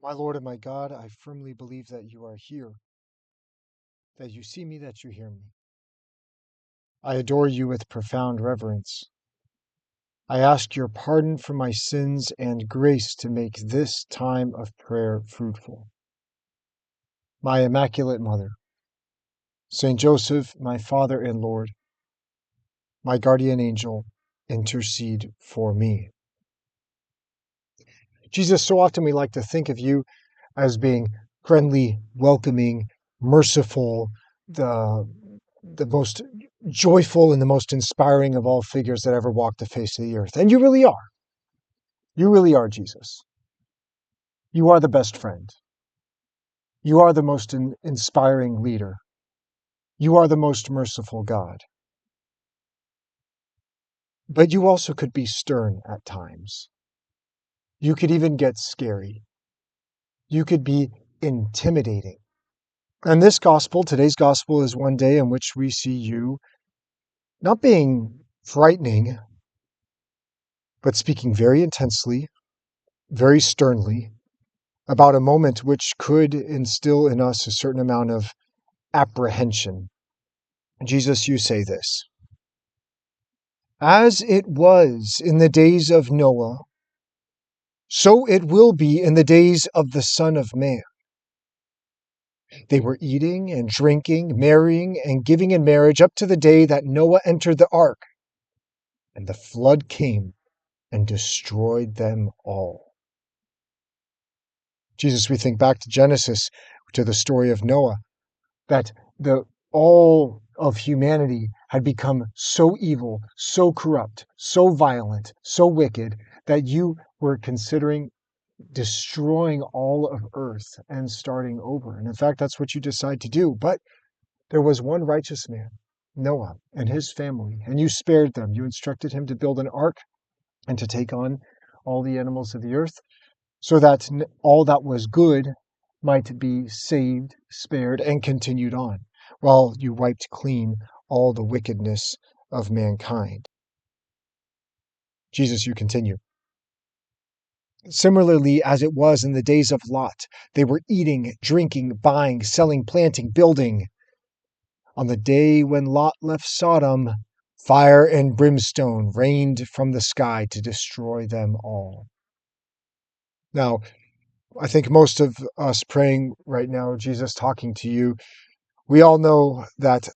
My Lord and my God, I firmly believe that you are here, that you see me, that you hear me. I adore you with profound reverence. I ask your pardon for my sins and grace to make this time of prayer fruitful. My Immaculate Mother, Saint Joseph, my Father and Lord, my guardian angel, intercede for me. Jesus, so often we like to think of you as being friendly, welcoming, merciful, the the most joyful and the most inspiring of all figures that ever walked the face of the earth. And you really are. You really are, Jesus. You are the best friend. You are the most inspiring leader. You are the most merciful God. But you also could be stern at times. You could even get scary. You could be intimidating. And this gospel, today's gospel, is one day in which we see you not being frightening, but speaking very intensely, very sternly, about a moment which could instill in us a certain amount of apprehension. Jesus, you say this: As it was in the days of Noah, so it will be in the days of the Son of Man. They were eating and drinking, marrying and giving in marriage up to the day that Noah entered the ark, and the flood came and destroyed them all. Jesus, we think back to Genesis, to the story of Noah, that the all of humanity had become so evil, so corrupt, so violent, so wicked, that you were considering destroying all of earth and starting over. And in fact, that's what you decide to do. But there was one righteous man, Noah, and his family, and you spared them. You instructed him to build an ark and to take on all the animals of the earth, so that all that was good might be saved, spared, and continued on, while you wiped clean all the wickedness of mankind. Jesus, you continue. Similarly, as it was in the days of Lot, they were eating, drinking, buying, selling, planting, building. On the day when Lot left Sodom, fire and brimstone rained from the sky to destroy them all. Now, I think most of us praying right now, Jesus talking to you, we all know that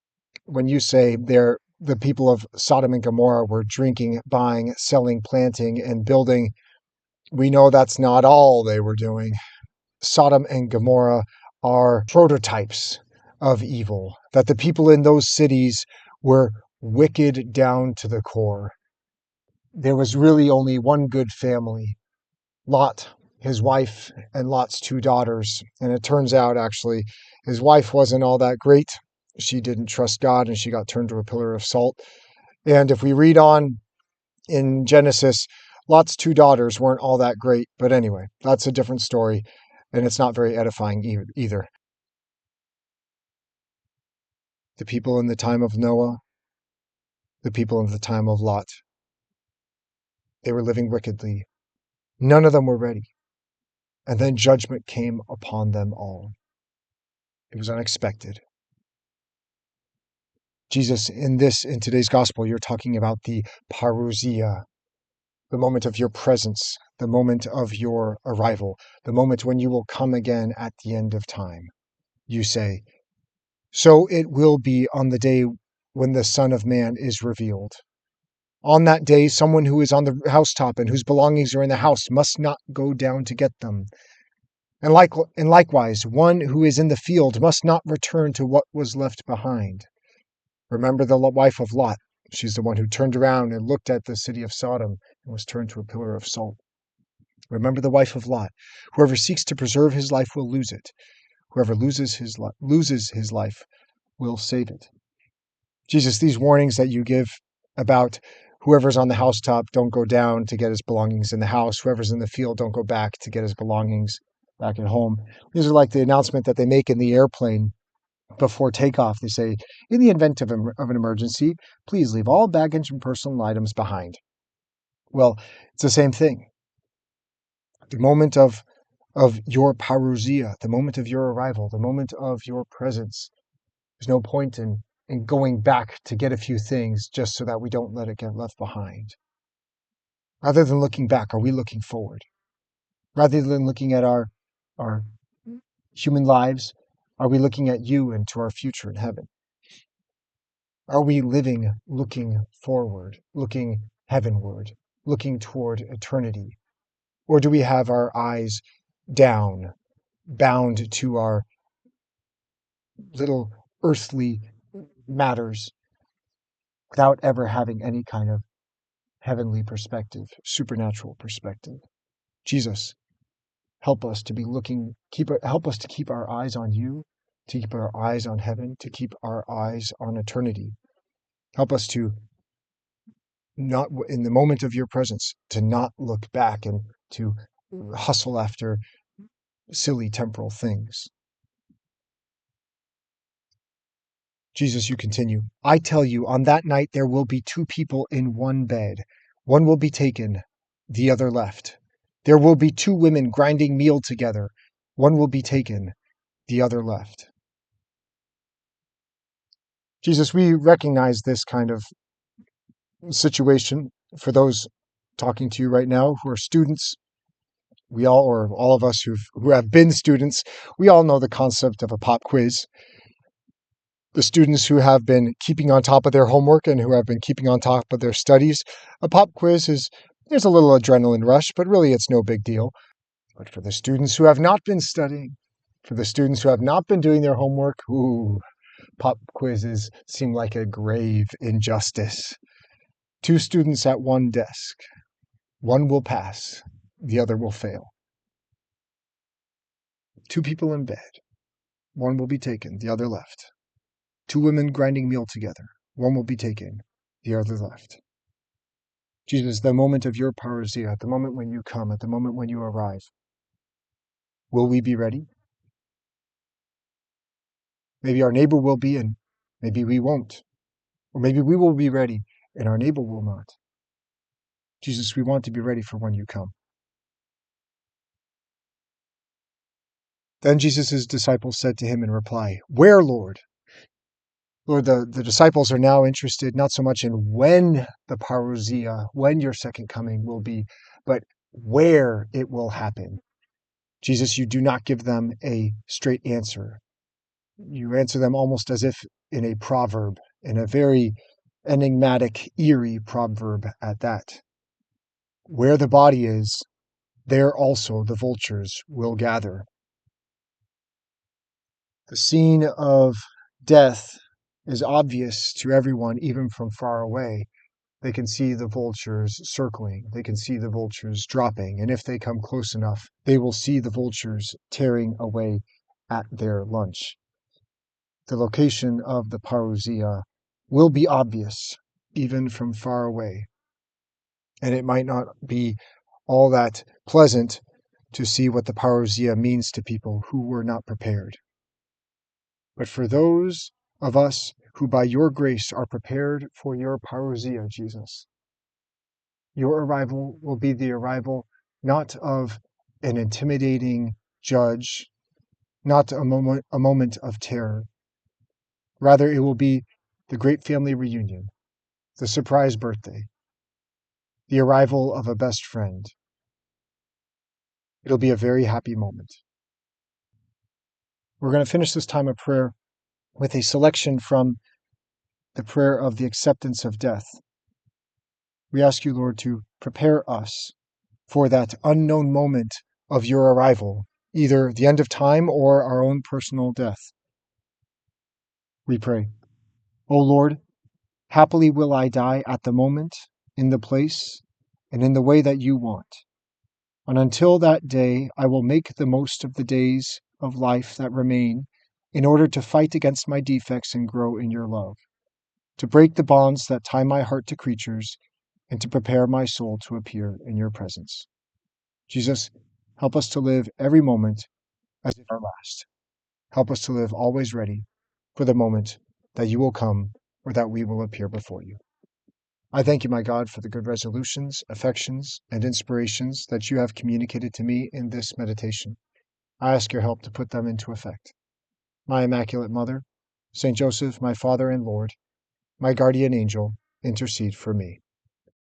when you say the people of Sodom and Gomorrah were drinking, buying, selling, planting, and building, we know that's not all they were doing. Sodom and Gomorrah are prototypes of evil, that the people in those cities were wicked down to the core. There was really only one good family, Lot, his wife, and Lot's two daughters. And it turns out, actually, his wife wasn't all that great. She didn't trust God and she got turned to a pillar of salt. And if we read on in Genesis, Lot's two daughters weren't all that great. But anyway, that's a different story. And it's not very edifying either. The people in the time of Noah, the people in the time of Lot, they were living wickedly. None of them were ready. And then judgment came upon them all. It was unexpected. Jesus, in today's gospel, you're talking about the parousia, the moment of your presence, the moment of your arrival, the moment when you will come again at the end of time. You say, so it will be on the day when the Son of Man is revealed. On that day, someone who is on the housetop and whose belongings are in the house must not go down to get them. And likewise, one who is in the field must not return to what was left behind. Remember the wife of Lot. She's the one who turned around and looked at the city of Sodom and was turned to a pillar of salt. Remember the wife of Lot. Whoever seeks to preserve his life will lose it. Whoever loses his life will save it. Jesus, these warnings that you give about whoever's on the housetop, don't go down to get his belongings in the house. Whoever's in the field, don't go back to get his belongings back at home. These are like the announcement that they make in the airplane before takeoff. They say, in the event of an emergency, please leave all baggage and personal items behind. Well, it's the same thing. The moment of of your parousia, the moment of your arrival, the moment of your presence. There's no point in going back to get a few things just so that we don't let it get left behind. Rather than looking back, are we looking forward? Rather than looking at our human lives, are we looking at you and to our future in heaven? Are we living looking forward, looking heavenward, looking toward eternity? Or do we have our eyes down, bound to our little earthly matters without ever having any kind of heavenly perspective, supernatural perspective? Jesus, help us to be looking, help us to keep our eyes on you, to keep our eyes on heaven, to keep our eyes on eternity. Help us to not, in the moment of your presence, to not look back and to hustle after silly temporal things. Jesus, you continue. I tell you, on that night there will be two people in one bed. One will be taken, the other left. There will be two women grinding meal together. One will be taken, the other left. Jesus, we recognize this kind of situation for those talking to you right now who are students. We all, or all of us who have been students, we all know the concept of a pop quiz. The students who have been keeping on top of their homework and who have been keeping on top of their studies, a pop quiz there's a little adrenaline rush, but really it's no big deal. But for the students who have not been studying, for the students who have not been doing their homework, pop quizzes seem like a grave injustice. Two students at one desk. One will pass, the other will fail. Two people in bed. One will be taken, the other left. Two women grinding meal together. One will be taken, the other left. Jesus, the moment of your parousia, at the moment when you come, at the moment when you arrive, will we be ready? Maybe our neighbor will be, and maybe we won't. Or maybe we will be ready, and our neighbor will not. Jesus, we want to be ready for when you come. Then Jesus' disciples said to him in reply, Where, Lord? Lord, the disciples are now interested not so much in when the parousia, when your second coming will be, but where it will happen. Jesus, you do not give them a straight answer. You answer them almost as if in a proverb, in a very enigmatic, eerie proverb at that. Where the body is, there also the vultures will gather. The scene of death is obvious to everyone, even from far away. They can see the vultures circling. They can see the vultures dropping. And if they come close enough, they will see the vultures tearing away at their lunch. The location of the parousia will be obvious, even from far away. And it might not be all that pleasant to see what the parousia means to people who were not prepared. But for those of us who by your grace are prepared for your parousia, Jesus, your arrival will be the arrival not of an intimidating judge, not a moment of terror. Rather, it will be the great family reunion, the surprise birthday, the arrival of a best friend. It'll be a very happy moment. We're going to finish this time of prayer with a selection from the prayer of the acceptance of death. We ask you, Lord, to prepare us for that unknown moment of your arrival, either the end of time or our own personal death. We pray, O Lord, happily will I die at the moment, in the place, and in the way that you want. And until that day, I will make the most of the days of life that remain in order to fight against my defects and grow in your love, to break the bonds that tie my heart to creatures, and to prepare my soul to appear in your presence. Jesus, help us to live every moment as if our last. Help us to live always ready for the moment that you will come or that we will appear before you. I thank you, my God, for the good resolutions, affections, and inspirations that you have communicated to me in this meditation. I ask your help to put them into effect. My Immaculate Mother, Saint Joseph, my Father and Lord, my guardian angel, intercede for me.